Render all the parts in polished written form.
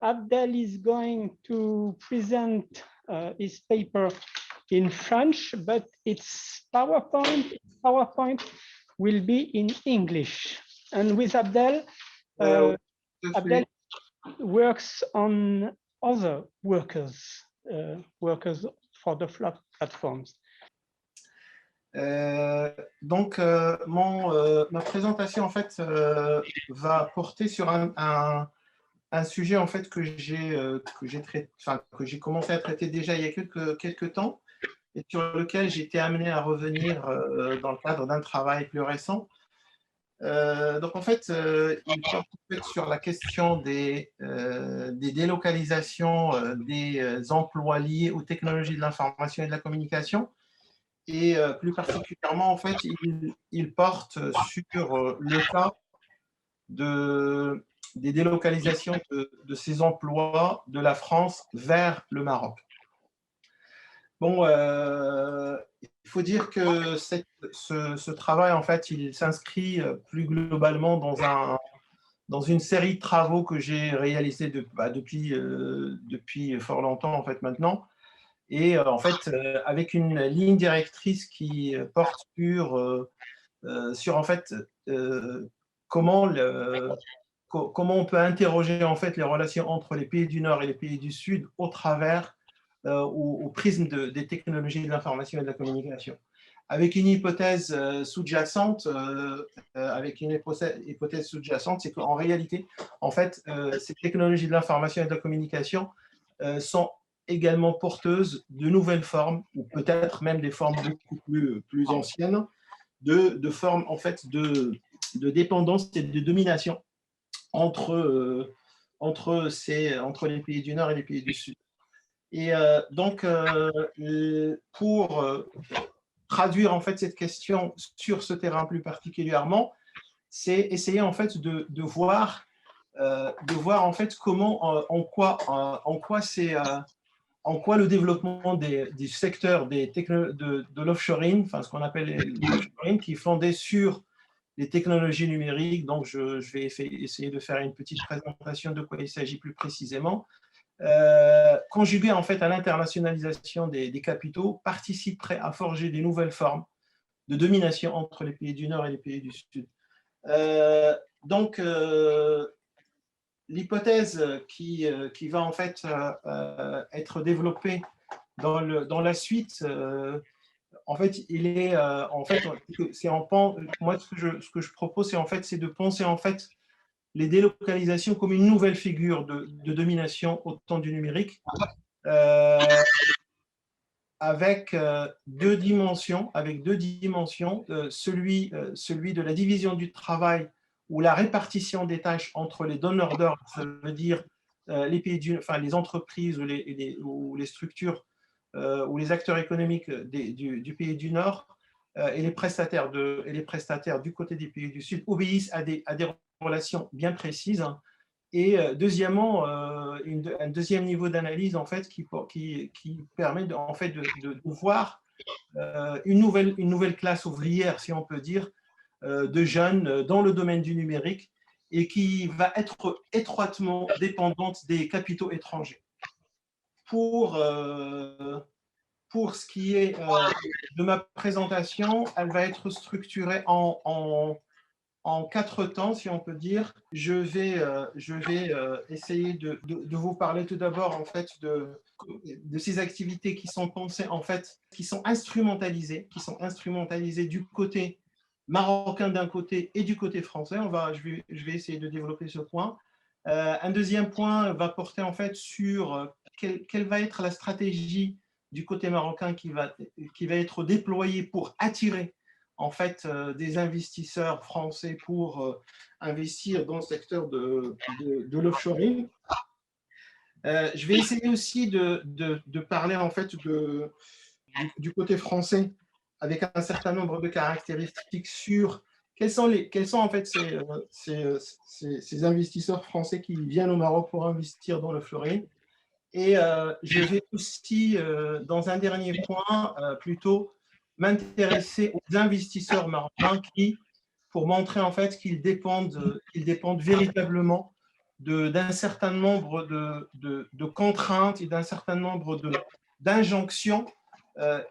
Abdel is going to present his paper in French, but its PowerPoint will be in English. And with Abdel, Abdel works on other workers for the Flock platforms. Donc, ma présentation en fait va porter sur un sujet en fait que j'ai commencé à traiter déjà il y a quelques temps et sur lequel j'ai été amené à revenir dans le cadre d'un travail plus récent. Donc en fait, il porte en fait sur la question des délocalisations des emplois liés aux technologies de l'information et de la communication. Et plus particulièrement, en fait, il porte sur le cas des délocalisations de ces emplois de la France vers le Maroc. Bon, il faut dire que ce travail, en fait, il s'inscrit plus globalement dans une série de travaux que j'ai réalisés depuis fort longtemps, en fait, maintenant. Et en fait, avec une ligne directrice qui porte sur en fait, comment on peut interroger en fait les relations entre les pays du Nord et les pays du Sud au travers, au prisme des technologies de l'information et de la communication. Avec une hypothèse sous-jacente, c'est qu'en réalité, en fait, ces technologies de l'information et de la communication sont également porteuses de nouvelles formes, ou peut-être même des formes beaucoup plus anciennes, de formes en fait de dépendance et de domination entre les pays du Nord et les pays du Sud. Et donc, pour traduire en fait cette question sur ce terrain plus particulièrement, c'est essayer en fait de voir en fait comment, en quoi le développement du secteur de l'offshoring, enfin ce qu'on appelle l'offshoring, qui est fondé sur les technologies numériques. Donc, je vais essayer de faire une petite présentation de quoi il s'agit plus précisément. Conjugué en fait à l'internationalisation des capitaux, participerait à forger des nouvelles formes de domination entre les pays du Nord et les pays du Sud. Donc, l'hypothèse qui va en fait être développée dans la suite, en fait, moi ce que je propose, c'est de penser en fait les délocalisations comme une nouvelle figure de domination au temps du numérique, avec deux dimensions, celui de la division du travail ou la répartition des tâches entre les donneurs d'ordre, ça veut dire les entreprises ou les structures ou les acteurs économiques du pays du Nord, et les prestataires du côté des pays du Sud obéissent à des relations bien précises. Et deuxièmement, un deuxième niveau d'analyse en fait, qui permet de voir une nouvelle classe ouvrière, si on peut dire, de jeunes dans le domaine du numérique et qui va être étroitement dépendante des capitaux étrangers. Pour ce qui est de ma présentation, elle va être structurée en 4 temps, si on peut dire. Je vais essayer de vous parler tout d'abord en fait de ces activités qui sont pensées en fait, qui sont instrumentalisées du côté marocain d'un côté et du côté français. Je vais essayer de développer ce point. Un deuxième point va porter en fait sur quelle va être la stratégie du côté marocain qui va être déployée pour attirer en fait des investisseurs français pour investir dans le secteur de l'offshoring. Je vais essayer aussi de parler en fait du côté français avec un certain nombre de caractéristiques sur quels sont en fait ces investisseurs français qui viennent au Maroc pour investir dans l'offshoring. Et je vais aussi, dans un dernier point, plutôt m'intéresser aux investisseurs marocains qui, pour montrer en fait qu'ils dépendent véritablement d'un certain nombre de contraintes et d'un certain nombre d'injonctions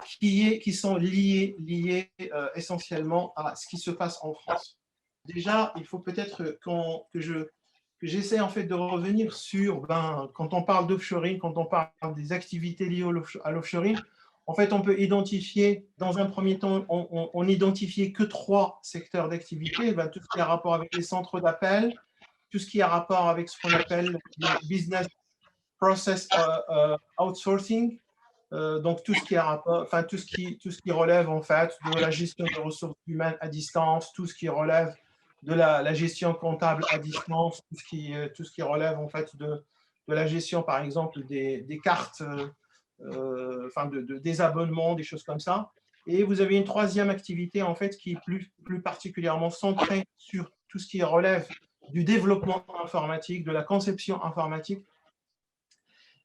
qui sont liées essentiellement à ce qui se passe en France. Déjà, il faut peut-être que j'essaie en fait de revenir sur, quand on parle d'offshoring, quand on parle des activités liées à l'offshoring, en fait, on peut identifier, dans un premier temps, on n'identifiait que 3 secteurs d'activité, tout ce qui a rapport avec les centres d'appel, tout ce qui a rapport avec ce qu'on appelle le business process outsourcing, donc tout ce qui a rapport, enfin tout ce qui relève en fait de la gestion des ressources humaines à distance, tout ce qui relève de la gestion comptable à distance, tout ce qui relève en fait de la gestion par exemple des cartes, enfin des abonnements, des choses comme ça. Et vous avez une troisième activité en fait qui est plus particulièrement centrée sur tout ce qui relève du développement informatique, de la conception informatique.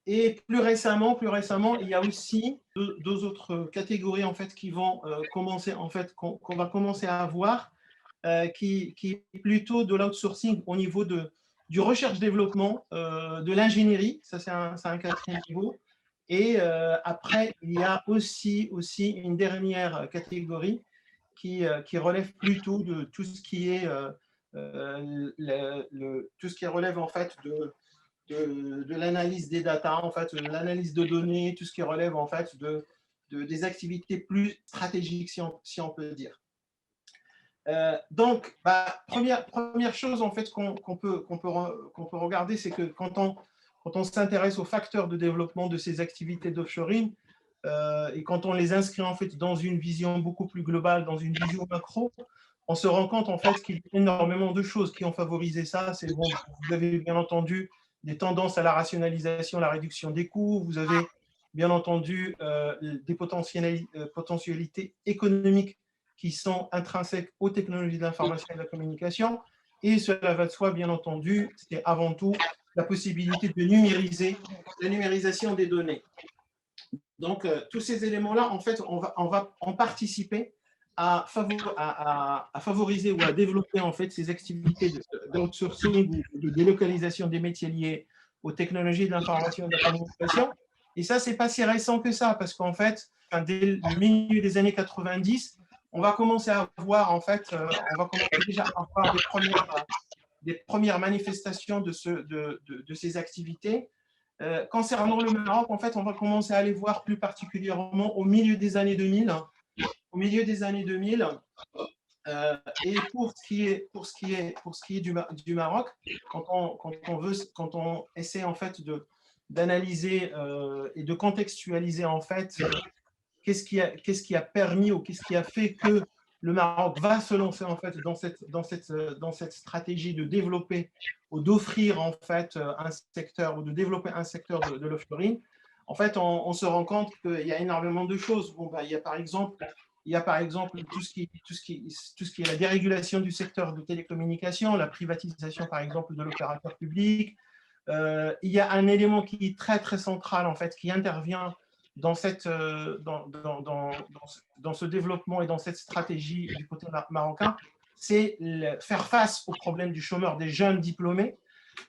Et plus récemment, il y a aussi deux autres catégories en fait qui vont commencer en fait qu'on va commencer à avoir, qui est plutôt de l'outsourcing au niveau du recherche-développement, de l'ingénierie. Ça c'est un quatrième niveau. Et après, il y a aussi une dernière catégorie qui relève plutôt de tout ce qui est tout ce qui relève en fait de l'analyse des data, en fait, de l'analyse de données, tout ce qui relève en fait des activités plus stratégiques, si on peut dire. Donc, première chose en fait qu'on peut regarder, c'est que quand on s'intéresse aux facteurs de développement de ces activités d'offshoring, et quand on les inscrit en fait dans une vision beaucoup plus globale, dans une vision macro, on se rend compte en fait qu'il y a énormément de choses qui ont favorisé ça. C'est bon, vous avez bien entendu des tendances à la rationalisation, la réduction des coûts. Vous avez bien entendu des potentialités économiques qui sont intrinsèques aux technologies de l'information et de la communication. Et cela va de soi, bien entendu, c'est avant tout la possibilité de numériser, la numérisation des données. Donc, tous ces éléments-là, en fait, on va en participer à favoriser ou à développer en fait ces activités d'outsourcing ou de délocalisation des métiers liés aux technologies de l'information et de la communication. Et ça, c'est pas si récent que ça, parce qu'en fait, dès le milieu des années 90, on va commencer à voir, en fait, on va commencer déjà à avoir des premières manifestations de ces activités. Concernant le Maroc, en fait, on va commencer à les voir plus particulièrement au milieu des années 2000. Au milieu des années 2000, et pour ce qui est du Maroc, quand on essaie en fait d'analyser et de contextualiser en fait qu'est-ce qui a permis ou qu'est-ce qui a fait que le Maroc va se lancer en fait dans cette stratégie de développer ou d'offrir en fait un secteur ou de développer un secteur de l'offshoring. En fait, on se rend compte qu'il y a énormément de choses. Bon, il y a par exemple tout ce qui est la dérégulation du secteur de télécommunications, la privatisation par exemple de l'opérateur public. Il y a un élément qui est très très central en fait, qui intervient dans ce développement et dans cette stratégie du côté marocain, c'est faire face au problème du chômeur des jeunes diplômés.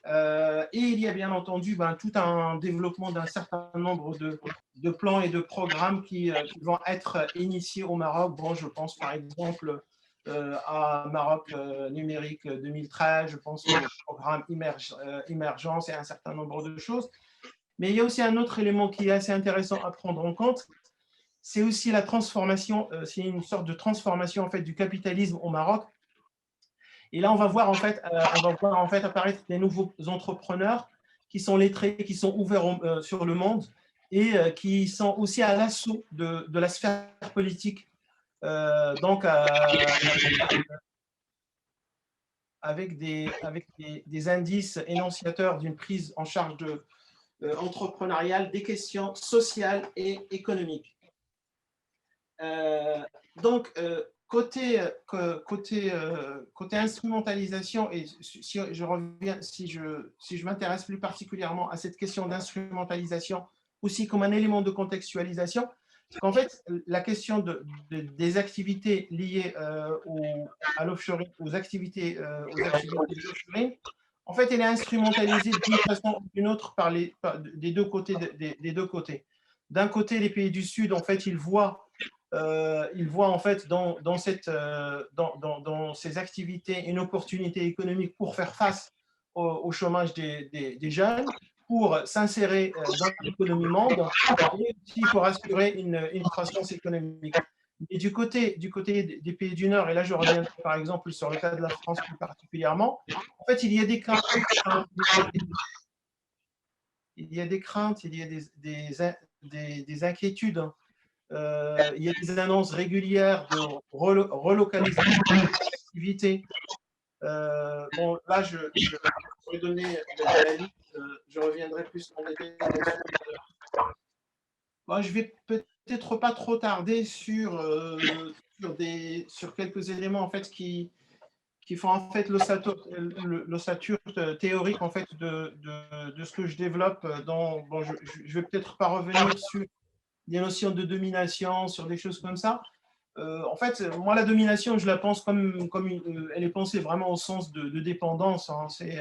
Et il y a bien entendu tout un développement d'un certain nombre de plans et de programmes qui vont être initiés au Maroc. Bon, je pense par exemple à Maroc numérique 2013, je pense au programme Émergence et un certain nombre de choses. Mais il y a aussi un autre élément qui est assez intéressant à prendre en compte, c'est aussi la transformation, c'est une sorte de transformation en fait du capitalisme au Maroc. Et là, on va voir en fait apparaître des nouveaux entrepreneurs qui sont lettrés, qui sont ouverts sur le monde et qui sont aussi à l'assaut de la sphère politique. Donc, avec des indices énonciateurs d'une prise en charge entrepreneuriale des questions sociales et économiques. Donc, côté instrumentalisation, et si je m'intéresse plus particulièrement à cette question d'instrumentalisation aussi comme un élément de contextualisation, c'est qu'en fait, la question des activités liées à l'offshoring, aux activités d'offshoring, en fait, elle est instrumentalisée d'une façon ou d'une autre des deux côtés. Des deux côtés. D'un côté, les pays du Sud, en fait, ils voient en fait dans ces activités une opportunité économique pour faire face au chômage des jeunes, pour s'insérer dans l'économie monde et aussi pour assurer une croissance économique. Et du côté des pays du Nord, et là je reviens par exemple sur le cas de la France plus particulièrement, en fait il y a des craintes, il y a des inquiétudes, il y a des annonces régulières de relocalisation d'activités. Bon, là, je pourrais donner la liste, je reviendrai plus en détail là-dessus. Bon, je vais peut-être pas trop tarder sur quelques éléments en fait qui font en fait l'ossature théorique en fait de ce que je développe. Bon, je vais peut-être pas revenir sur des notions de domination, sur des choses comme ça. En fait, moi, la domination, je la pense comme elle est pensée vraiment au sens de dépendance. Hein. C'est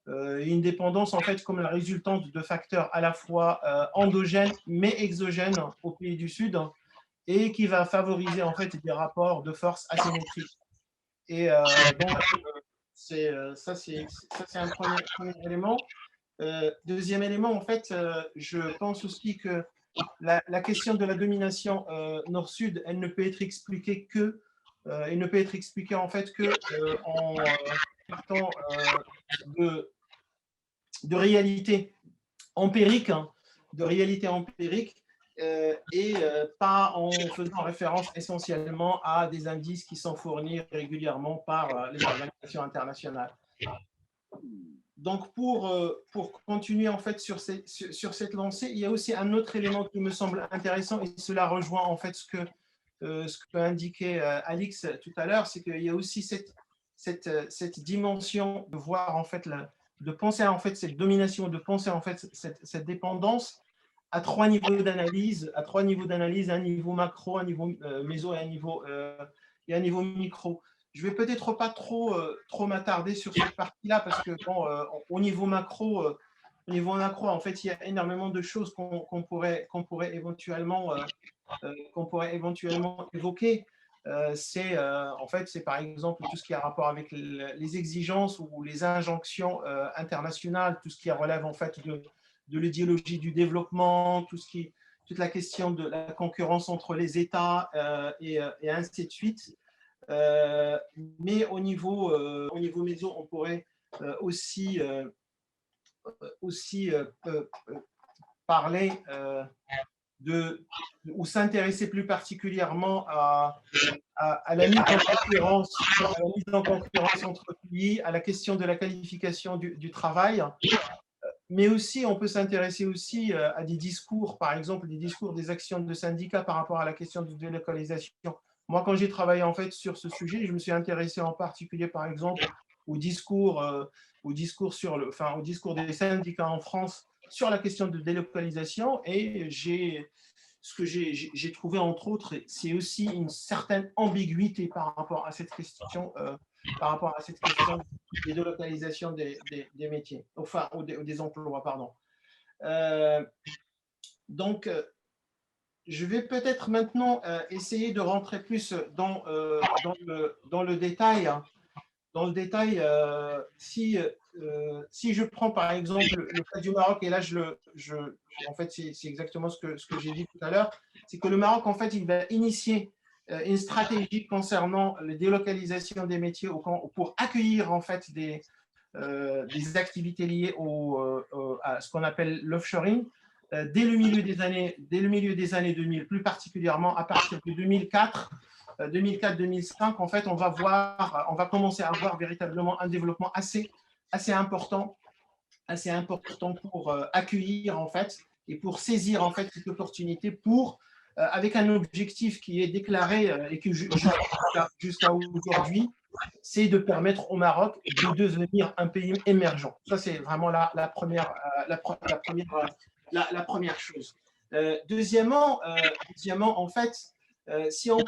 une dépendance, en fait, comme la résultante de facteurs à la fois endogènes, mais exogènes aux pays du Sud, hein, et qui va favoriser, en fait, des rapports de force asymétriques. Et donc, ça, c'est un premier élément. Deuxième élément, en fait, je pense aussi que la question de la domination nord-sud, elle ne peut être expliquée en fait que en partant de réalité empirique, hein, et pas en faisant référence essentiellement à des indices qui sont fournis régulièrement par les organisations internationales. Donc, pour continuer en fait sur cette lancée, il y a aussi un autre élément qui me semble intéressant et cela rejoint en fait ce que indiquait Alix tout à l'heure, c'est qu'il y a aussi cette dimension de voir en fait, de penser en fait cette domination, de penser en fait cette dépendance à trois niveaux d'analyse, un niveau macro, un niveau méso et un niveau micro. Je vais peut-être pas trop m'attarder sur cette partie-là parce que bon, au niveau macro, en fait, il y a énormément de choses qu'on pourrait éventuellement évoquer. En fait, c'est par exemple tout ce qui a rapport avec les exigences ou les injonctions internationales, tout ce qui relève en fait de l'idéologie du développement, toute la question de la concurrence entre les États et ainsi de suite. Mais au niveau méso, on pourrait aussi parler ou s'intéresser plus particulièrement à la mise en concurrence entre pays, à la question de la qualification du travail. Mais aussi, on peut s'intéresser aussi à des discours, par exemple, des actions de syndicats par rapport à la question de délocalisation. Moi, quand j'ai travaillé en fait sur ce sujet, je me suis intéressé en particulier, par exemple, au discours des syndicats en France sur la question de délocalisation. Et ce que j'ai trouvé, entre autres, c'est aussi une certaine ambiguïté par rapport à cette question, des délocalisations des métiers, enfin, ou des emplois, pardon. Donc, je vais peut-être maintenant essayer de rentrer plus dans le détail. Hein. Dans le détail, si je prends par exemple le cas du Maroc, et là, en fait, c'est exactement ce que j'ai dit tout à l'heure, c'est que le Maroc, en fait, il va initier une stratégie concernant la délocalisation des métiers pour accueillir en fait des activités liées à ce qu'on appelle l'offshoring. Dès le milieu des années 2000, plus particulièrement à partir de 2004-2005, en fait, on va commencer à voir véritablement un développement assez important pour accueillir en fait et pour saisir en fait cette opportunité avec un objectif qui est déclaré et que jusqu'à aujourd'hui, c'est de permettre au Maroc de devenir un pays émergent. Ça, c'est vraiment la première chose. Deuxièmement, en fait, si on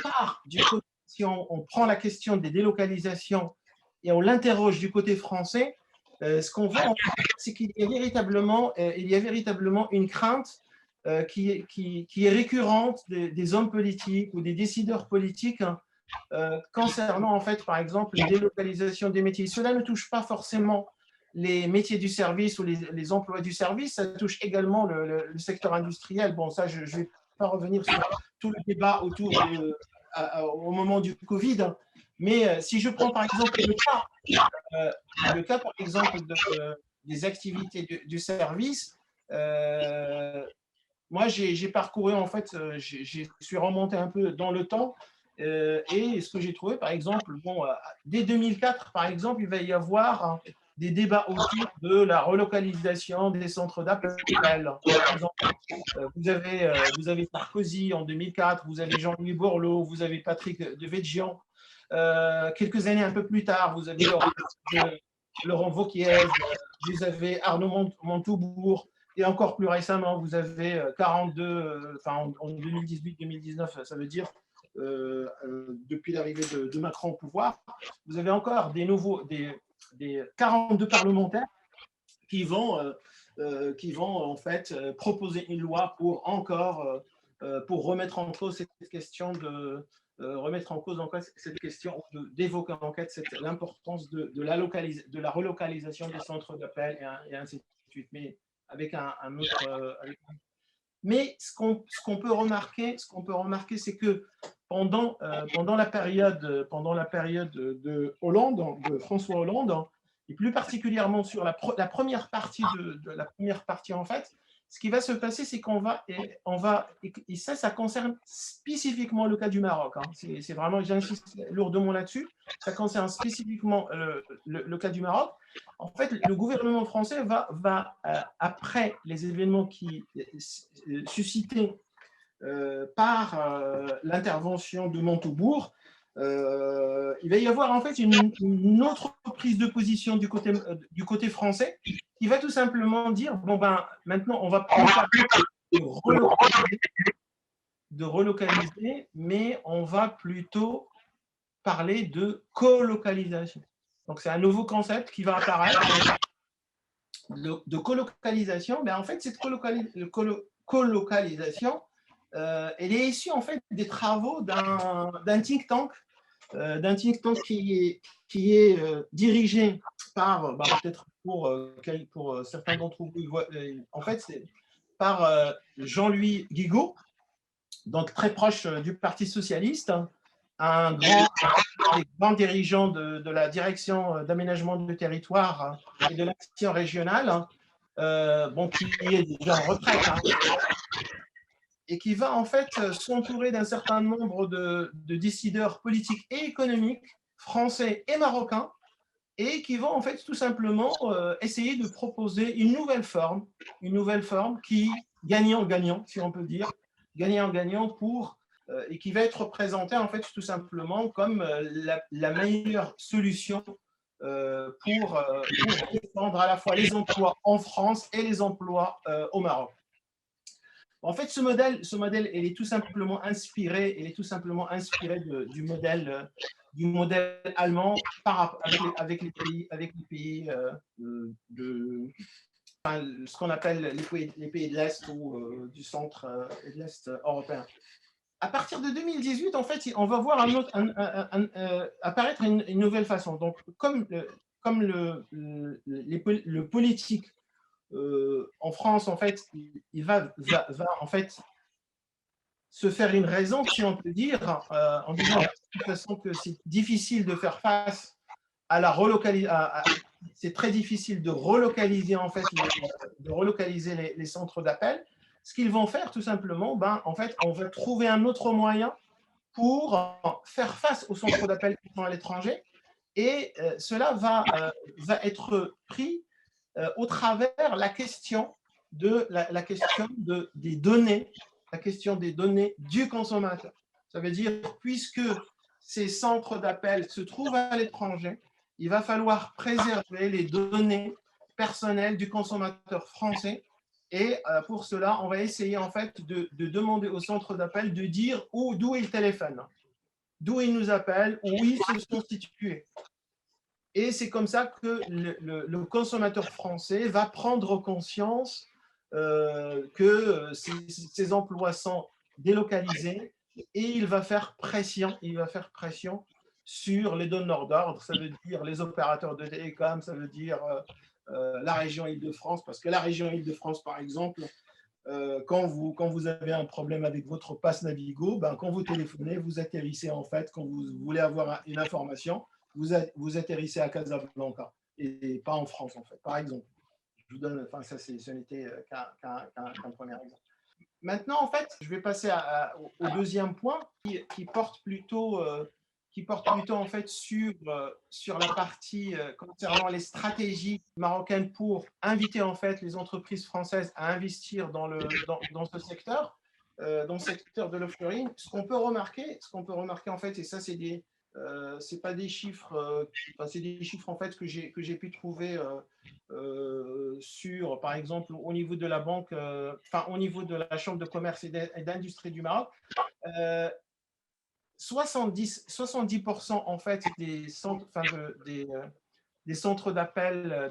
prend la question des délocalisations et on l'interroge du côté français, Ce qu'on voit, en fait, c'est qu'il y a véritablement une crainte qui est récurrente des hommes politiques ou des décideurs politiques, hein, concernant, en fait, par exemple, la délocalisation des métiers. Cela ne touche pas forcément les métiers du service ou les emplois du service, ça touche également le secteur industriel. Bon, ça, je ne vais pas revenir sur tout le débat autour au moment du Covid, mais si je prends par exemple le cas par exemple, des activités du service, moi, j'ai parcouru, en fait, je suis remonté un peu dans le temps, et ce que j'ai trouvé, par exemple, bon, dès 2004, par exemple, il va y avoir, hein, des débats autour de la relocalisation des centres d'appel. Par exemple, vous avez Sarkozy en 2004, vous avez Jean-Louis Borloo, vous avez Patrick Devedjian. Quelques années un peu plus tard, vous avez Laurent Wauquiez, vous avez Arnaud Montebourg, et encore plus récemment, vous avez 42, enfin en 2018-2019, ça veut dire depuis l'arrivée de Macron au pouvoir, vous avez encore des 42 parlementaires qui vont en fait proposer une loi pour encore pour remettre en cause cette question remettre en cause cette question d'évoquer en fait l'importance de la relocalisation des centres d'appel et ainsi de suite, mais avec un autre mais ce qu'on peut remarquer, c'est que pendant la période de Hollande, de François Hollande, et plus particulièrement sur la première partie en fait, ce qui va se passer, c'est qu'on va, et ça concerne spécifiquement le cas du Maroc, hein. C'est vraiment, j'insiste lourdement là-dessus, ça concerne spécifiquement le cas du Maroc. En fait, le gouvernement français va après les événements qui suscités par l'intervention de Montebourg, il va y avoir en fait une autre prise de position du côté français qui va tout simplement dire, bon ben, maintenant on va plus parler de relocaliser, mais on va plutôt parler de colocalisation. Donc c'est un nouveau concept qui va apparaître de colocalisation. Ben en fait, cette colocalisation, elle est issue en fait des travaux d'un think tank, qui est dirigé par, peut-être pour certains d'entre vous, en fait, c'est par Jean-Louis Guigaud, donc très proche du Parti socialiste, un grand dirigeant de la direction d'aménagement du territoire et de l'action régionale, bon, qui est déjà en retraite, hein, et qui va en fait s'entourer d'un certain nombre de décideurs politiques et économiques français et marocains, et qui vont en fait tout simplement essayer de proposer une nouvelle forme qui, gagnant-gagnant, si on peut dire, gagnant-gagnant et qui va être présentée en fait tout simplement comme la meilleure solution pour défendre à la fois les emplois en France et les emplois au Maroc. En fait, ce modèle, il est tout simplement inspiré du modèle allemand avec les pays ce qu'on appelle les pays de l'Est ou du centre et de l'Est européen. À partir de 2018, en fait, on va voir apparaître une nouvelle façon. Donc, comme le politique en France, en fait, il va en fait se faire une raison, si on peut dire, en disant de toute façon que c'est difficile de faire face à la relocalisation. C'est très difficile de relocaliser en fait les centres d'appel. Ce qu'ils vont faire tout simplement, en fait, on va trouver un autre moyen pour faire face aux centres d'appel qui sont à l'étranger, et cela va être pris au travers la question des données, la question des données du consommateur. Ça veut dire, puisque ces centres d'appel se trouvent à l'étranger, il va falloir préserver les données personnelles du consommateur français. Et pour cela, on va essayer en fait de demander au centre d'appel de dire d'où il téléphone, d'où il nous appelle, où ils se sont situés. Et c'est comme ça que le consommateur français va prendre conscience que ces emplois sont délocalisés et il va faire pression sur les donneurs d'ordre, ça veut dire les opérateurs de télécom, ça veut dire la région Île-de-France, parce que la région Île-de-France, par exemple, quand vous avez un problème avec votre passe Navigo, ben, quand vous téléphonez, vous atterrissez en fait, quand vous voulez avoir une information, vous atterrissez à Casablanca et pas en France en fait, par exemple. Je vous donne, enfin ça ce n'était qu'un premier exemple. Maintenant en fait, je vais passer au deuxième point qui porte plutôt en fait sur la partie concernant les stratégies marocaines pour inviter en fait les entreprises françaises à investir dans ce secteur, dans le secteur de l'offshoring. Ce qu'on peut remarquer en fait, et ça c'est pas des chiffres, c'est des chiffres en fait que j'ai pu trouver sur, par exemple, au niveau de la banque, au niveau de la Chambre de commerce et d'industrie du Maroc. 70% en fait des centres, des centres d'appel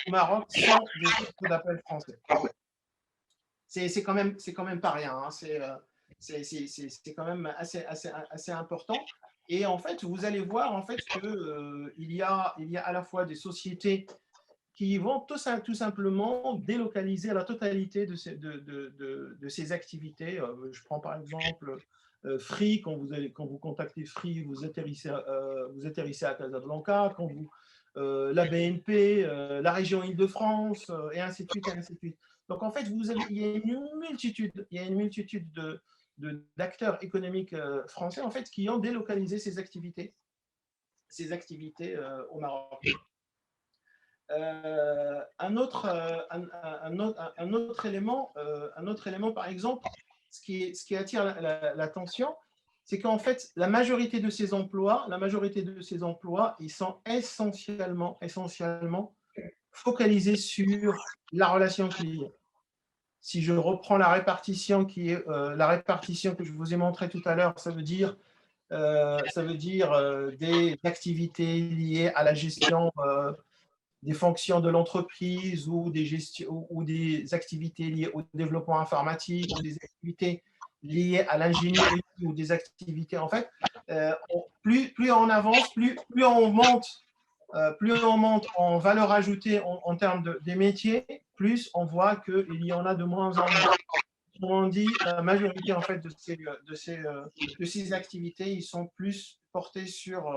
au Maroc sont des centres d'appel français. C'est quand même pas rien, hein. C'est quand même assez important. Et en fait, vous allez voir en fait que il y a à la fois des sociétés qui vont tout simplement délocaliser la totalité de ces activités. Je prends par exemple Free, quand vous contactez Free, vous atterrissez à Casablanca, la BNP, la région Île-de-France, et ainsi de suite, et ainsi de suite. Donc en fait, il y a une multitude d'acteurs économiques français en fait qui ont délocalisé ces activités au Maroc. Un autre élément, par exemple, ce qui attire l'attention, c'est qu'en fait, la majorité de ces emplois, ils sont essentiellement focalisés sur la relation client. Si je reprends la répartition qui est la répartition que je vous ai montrée tout à l'heure, ça veut dire des activités liées à la gestion des fonctions de l'entreprise ou des activités liées au développement informatique ou des activités liées à l'ingénierie ou des activités, en fait, plus on avance, plus on monte en valeur ajoutée en termes des métiers, plus on voit qu'il y en a de moins en moins. On dit la majorité en fait de ces activités, ils sont plus portés sur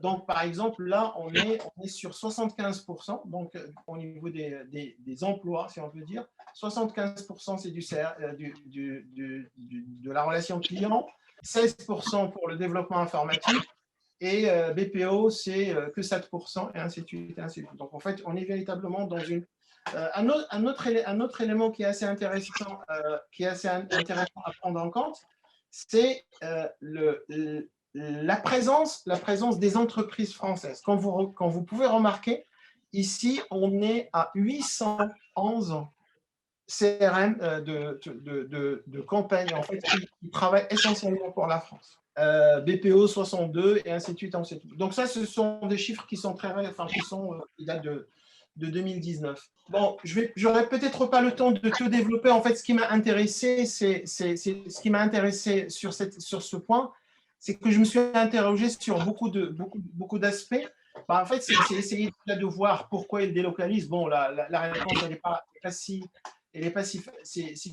donc par exemple là on est sur 75%, donc au niveau des emplois, si on peut dire 75% c'est de la relation client, 16% pour le développement informatique et BPO c'est que 7% et ainsi de suite, et ainsi de suite. Donc en fait on est véritablement dans une un autre élément qui est assez intéressant, à prendre en compte, c'est la présence des entreprises françaises. Quand vous pouvez remarquer, ici, on est à 811 CRM de campagne en fait, qui travaillent essentiellement pour la France. BPO 62 et ainsi de suite, ainsi de suite. Donc ça, ce sont des chiffres qui sont qui datent de 2019. Bon, j'aurais peut-être pas le temps de tout développer. En fait, ce qui m'a intéressé, ce qui m'a intéressé sur ce point, c'est que je me suis interrogé sur beaucoup d'aspects. En fait, c'est essayer de voir pourquoi ils délocalisent. Bon, la réponse, elle n'est pas si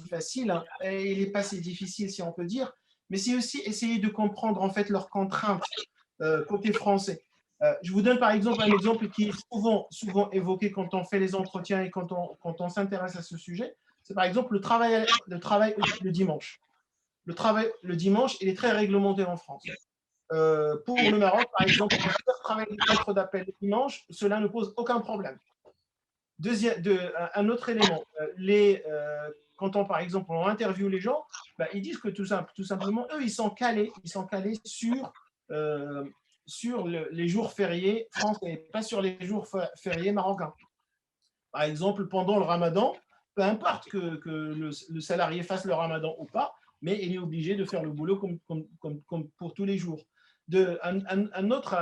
facile, hein, et elle n'est pas si difficile, si on peut dire. Mais c'est aussi essayer de comprendre en fait leurs contraintes côté français. Je vous donne par exemple un exemple qui est souvent évoqué quand on fait les entretiens et quand on s'intéresse à ce sujet. C'est par exemple le travail le dimanche. Le travail le dimanche, il est très réglementé en France. Pour le Maroc, par exemple, travailler les lettres d'appel le dimanche, cela ne pose aucun problème. Un autre élément, quand par exemple, on interviewe les gens, ils disent que tout simplement, eux, ils sont calés sur les jours fériés français, pas sur les jours fériés marocains. Par exemple, pendant le ramadan, peu importe que le salarié fasse le ramadan ou pas, mais il est obligé de faire le boulot comme pour tous les jours. un autre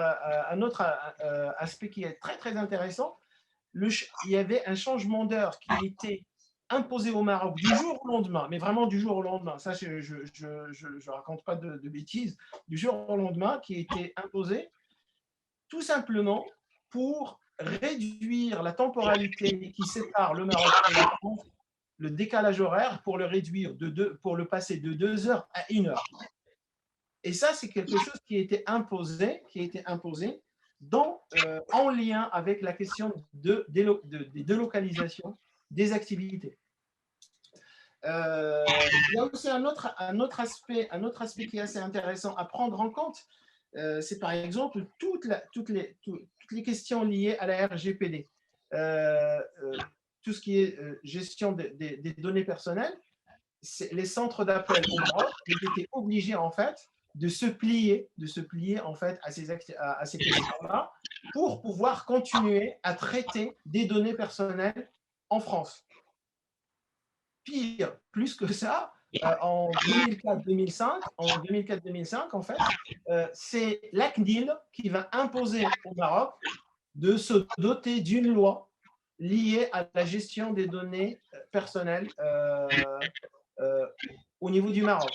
aspect qui est très, très intéressant. Il y avait un changement d'heure qui a été imposé au Maroc du jour au lendemain, mais vraiment du jour au lendemain. Ça, je ne raconte pas de bêtises. Du jour au lendemain, qui a été imposé tout simplement pour réduire la temporalité qui sépare le Maroc et la France, le décalage horaire, pour le réduire pour le passer de 2 heures à 1 heure. Et ça, c'est quelque chose qui a été imposé, en lien avec la question des délocalisations des activités. Il y a aussi un autre aspect qui est assez intéressant à prendre en compte, c'est par exemple toutes les questions liées à la RGPD. Tout ce qui est gestion des données personnelles, les centres d'appel au Maroc étaient obligés en fait de se plier en fait à ces questions-là pour pouvoir continuer à traiter des données personnelles en France. Pire, plus que ça, en 2004-2005, en fait, c'est la CNIL qui va imposer au Maroc de se doter d'une loi liée à la gestion des données personnelles au niveau du Maroc.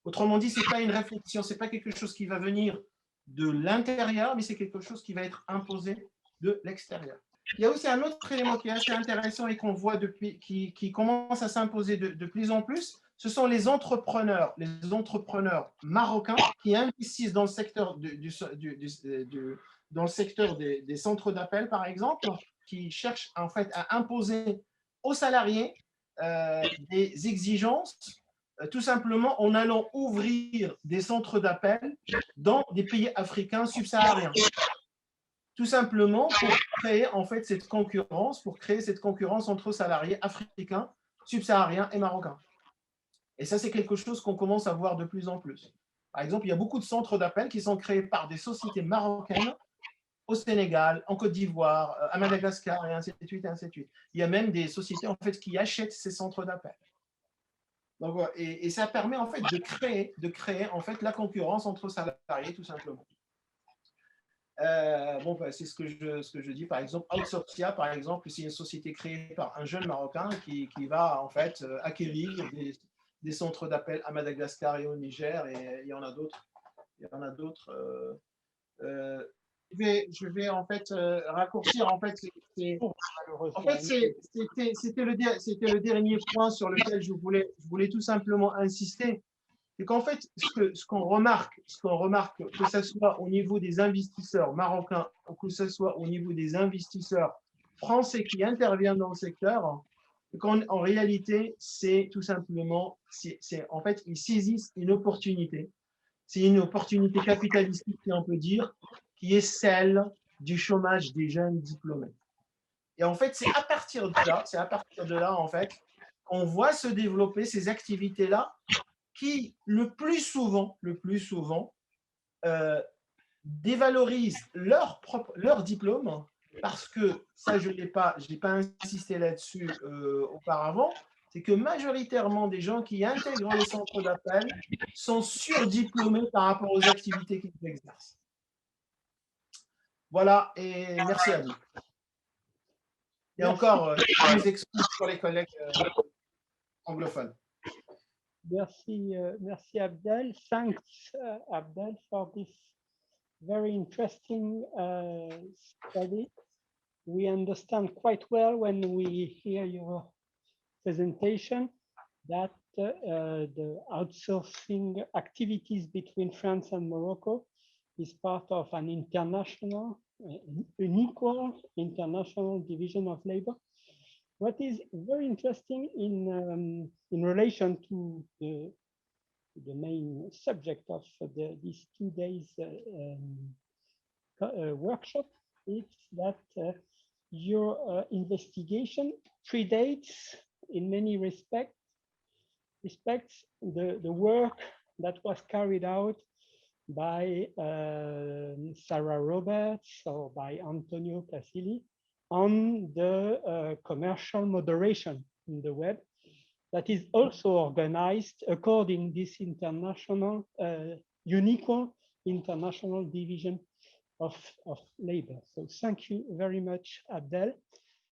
Autrement dit, ce n'est pas une réflexion, ce n'est pas quelque chose qui va venir de l'intérieur, mais c'est quelque chose qui va être imposé de l'extérieur. Il y a aussi un autre élément qui est assez intéressant et qu'on voit qui commence à s'imposer de plus en plus, ce sont les entrepreneurs marocains qui investissent dans le secteur, dans le secteur des centres d'appel, par exemple, qui cherchent en fait à imposer aux salariés des exigences, tout simplement en allant ouvrir des centres d'appel dans des pays africains subsahariens. Tout simplement pour créer en fait cette concurrence entre salariés africains, subsahariens et marocains. Et ça, c'est quelque chose qu'on commence à voir de plus en plus. Par exemple, il y a beaucoup de centres d'appel qui sont créés par des sociétés marocaines au Sénégal, en Côte d'Ivoire, à Madagascar, et ainsi de suite, et ainsi de suite. Il y a même des sociétés en fait qui achètent ces centres d'appel. Donc, voilà. Et ça permet en fait de créer en fait la concurrence entre salariés, tout simplement. C'est ce que je dis. Par exemple, Outsourcia, par exemple, c'est une société créée par un jeune Marocain qui va en fait acquérir des centres d'appel à Madagascar et au Niger, et il y en a d'autres. Je vais en fait raccourcir. En fait, c'était le dernier point sur lequel je voulais tout simplement insister. C'est qu'en fait, ce qu'on remarque, que ce soit au niveau des investisseurs marocains ou que ce soit au niveau des investisseurs français qui interviennent dans le secteur, en réalité, c'est tout simplement, en fait, ils saisissent une opportunité. C'est une opportunité capitalistique, si on peut dire, qui est celle du chômage des jeunes diplômés. Et en fait, c'est à partir de là, en fait, qu'on voit se développer ces activités-là qui, le plus souvent, dévalorisent leur diplôme, parce que, ça, je n'ai pas insisté là-dessus auparavant, c'est que majoritairement des gens qui intègrent les centres d'appel sont surdiplômés par rapport aux activités qu'ils exercent. Voilà, et merci à vous. Et encore, je vous explique pour les collègues anglophones. Merci, Abdel. Thanks, Abdel, for this very interesting study. We understand quite well when we hear your presentation that the outsourcing activities between France and Morocco is part of an equal international division of labor. What is very interesting in relation to the main subject of these 2 days workshop is that your investigation predates in many respects the work that was carried out by Sarah Roberts or by Antonio Casilli on the commercial moderation in the web that is also organized according to this international unique International Division of Labor. So thank you very much, Abdel.